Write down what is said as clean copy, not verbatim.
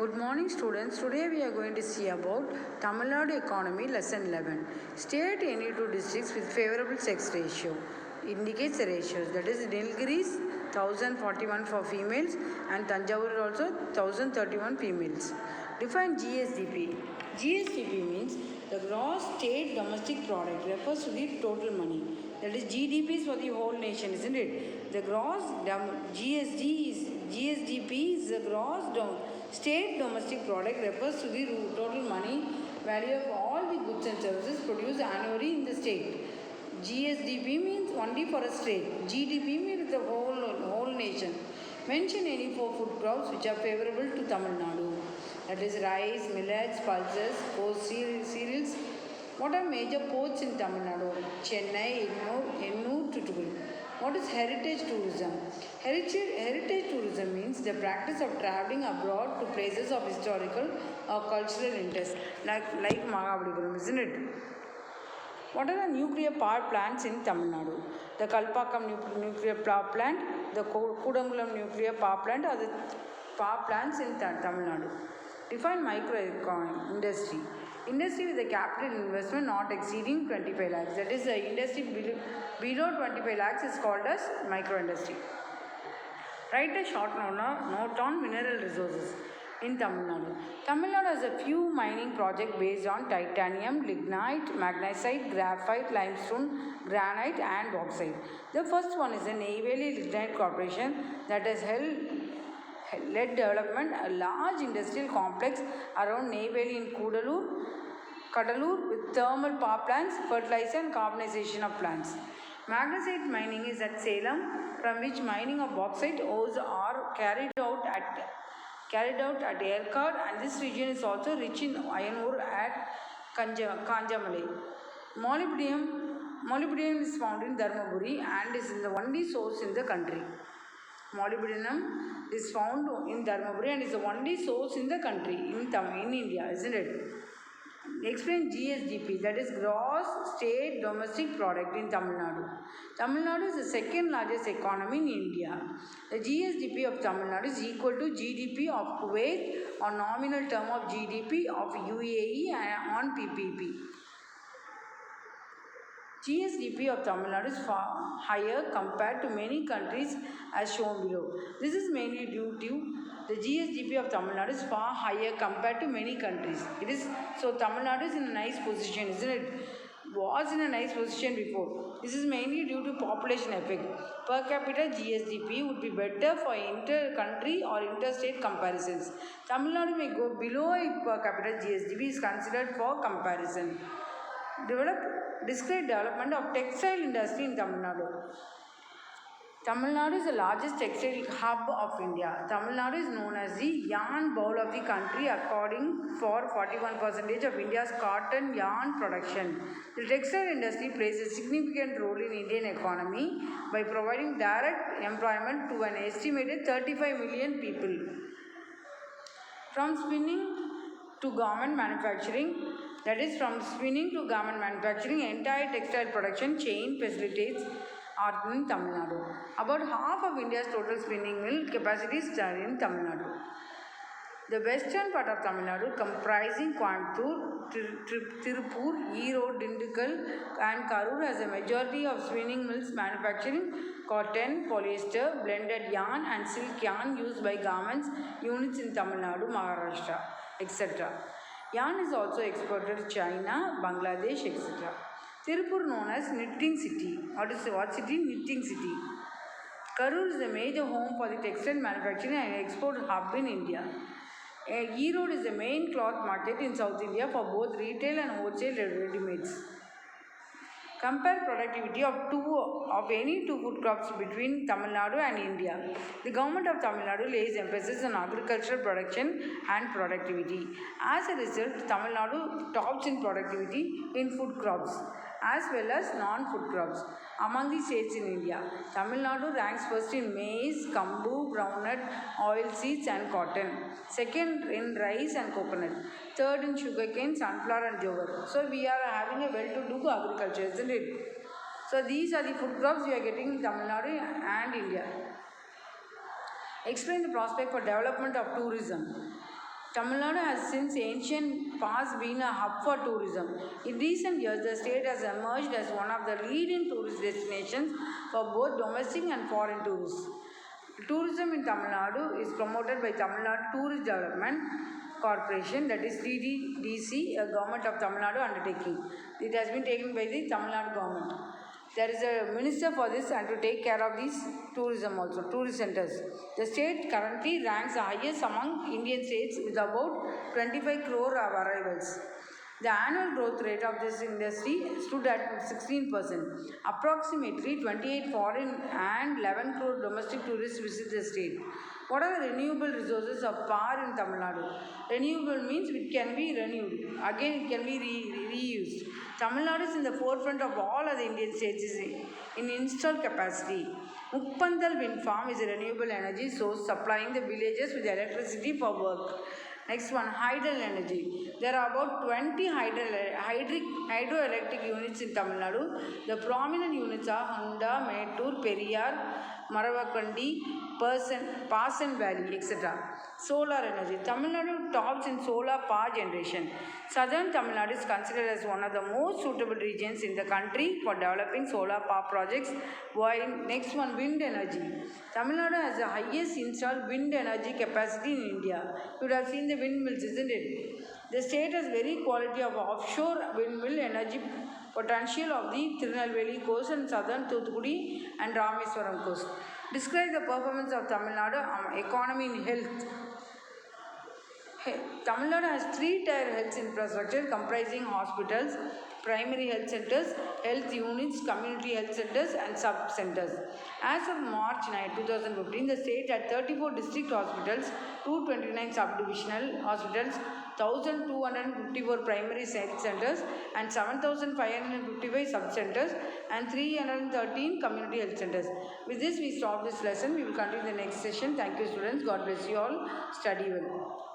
Good morning students. Today we are going to see about Tamil Nadu economy lesson 11. State any two districts with favorable sex ratio indicates the ratios, that is Nilgiri 1041 for females and Tanjavur also 1031 females. Define GSDP. GSDP means the gross state domestic product, refers to the total money. That is GDP is for the whole nation, isn't it? The gross GSDP is the gross state domestic product, refers to the total money value of all the goods and services produced annually in the state. GSDP means only for a state. GDP means the whole nation. Mention any four food crops which are favorable to Tamil Nadu. That is rice, millets, pulses, coarse cereals. What are major ports in Tamil Nadu? Chennai, Ennur, Tuticorin. What is heritage tourism? Heritage tourism means the practice of traveling abroad to places of historical or cultural interest, like Mahabalipuram, isn't it? What are the nuclear power plants in Tamil Nadu? The Kalpakkam nuclear power plant, the Kudangulam nuclear power plant are the power plants in Tamil Nadu. Define microeconomy industry. Industry with a capital investment not exceeding 25 lakhs. That is, the industry below 25 lakhs is called as micro industry. Write a short note on mineral resources in Tamil Nadu. Tamil Nadu has a few mining projects based on titanium, lignite, magnesite, graphite, limestone, granite and bauxite. The first one is the Neyveli Lignite Corporation that has led development a large industrial complex around Neyveli in Kadalur with thermal power plants, fertilizer and carbonization of plants. Magnesite mining is at Salem, from which mining of bauxite ores are carried out at Yercaud, and this region is also rich in iron ore at Kanjamalai. Molybdenum is found in Dharmaburi and is the only source in the country. Molybdenum is found in Dharmaburi and is the only source in the country, in India, isn't it? Explain GSDP, that is gross state domestic product in Tamil Nadu. Tamil Nadu is the second largest economy in India. The GSDP of Tamil Nadu is equal to GDP of Kuwait or nominal term of GDP of UAE on PPP. GSDP of Tamil Nadu is far higher compared to many countries as shown below. This is mainly due to the GSDP of Tamil Nadu is far higher compared to many countries. So Tamil Nadu is in a nice position, isn't it? Was in a nice position before. This is mainly due to population effect. Per capita GSDP would be better for inter-country or interstate comparisons. Tamil Nadu may go below a per capita GSDP is considered for comparison. Describe development of textile industry in Tamil Nadu. Tamil Nadu is the largest textile hub of India. Tamil Nadu is known as the yarn bowl of the country, accounting for 41% of India's cotton yarn production. The textile industry plays a significant role in Indian economy by providing direct employment to an estimated 35 million people. From spinning to garment manufacturing, that is, from spinning to garment manufacturing, entire textile production chain facilitates are in Tamil Nadu. About half of India's total spinning mill capacities are in Tamil Nadu. The western part of Tamil Nadu, comprising Coimbatore, Tirupur, Erode, Dindigul and Karur, has a majority of spinning mills manufacturing cotton, polyester, blended yarn and silk yarn used by garments units in Tamil Nadu, Maharashtra, etc. Yarn is also exported to China, Bangladesh, etc. Tirupur known as knitting city. What city? Knitting city. Karur is a major home for the textile manufacturing and export hub in India. Erode is the main cloth market in South India for both retail and wholesale ready-mades. Compare productivity of any two food crops between Tamil Nadu and India. The government of Tamil Nadu lays emphasis on agricultural production and productivity. As a result, Tamil Nadu tops in productivity in food crops as well as non-food crops. Among the states in India, Tamil Nadu ranks first in maize, kambu, groundnut, oilseeds and cotton. Second in rice and coconut. Third in sugarcane, sunflower and jowar. So we are having a well-to-do agriculture, isn't it? So these are the food crops we are getting in Tamil Nadu and India. Explain the prospect for development of tourism. Tamil Nadu has since ancient past been a hub for tourism. In recent years, the state has emerged as one of the leading tourist destinations for both domestic and foreign tourists. Tourism in Tamil Nadu is promoted by Tamil Nadu Tourist Development Corporation, that is TDDC, a government of Tamil Nadu undertaking. It has been taken by the Tamil Nadu government. There is a minister for this and to take care of these tourism also, tourist centers. The state currently ranks the highest among Indian states with about 25 crore of arrivals. The annual growth rate of this industry stood at 16%. Approximately 28 foreign and 11 crore domestic tourists visit the state. What are the renewable resources of power in Tamil Nadu? Renewable means it can be renewed. Again, it can be reused. Tamil Nadu is in the forefront of all other Indian states in installed capacity. Muppandal wind farm is a renewable energy source supplying the villages with electricity for work. Next one, hydel energy. There are about 20 hydroelectric units in Tamil Nadu. The prominent units are Honda, Mettur, Periyar, Maravakandi, Parson Valley, etc. Solar energy. Tamil Nadu tops in solar power generation. Southern Tamil Nadu is considered as one of the most suitable regions in the country for developing solar power projects. While next one, wind energy. Tamil Nadu has the highest installed wind energy capacity in India. You would have seen the windmills, isn't it? The state has very quality of offshore windmill energy potential of the Tirunelveli coast and southern Thuthukudi and Rameswaram coast. Describe the performance of Tamil Nadu economy in health. Tamil Nadu has 3-tier health infrastructure comprising hospitals, primary health centers, health units, community health centers and sub-centers. As of March 9, 2015, the state had 34 district hospitals, 229 sub-divisional hospitals, 1,254 primary health centers and 7,555 sub-centers and 313 community health centers. With this, we stop this lesson. We will continue the next session. Thank you, students. God bless you all. Study well.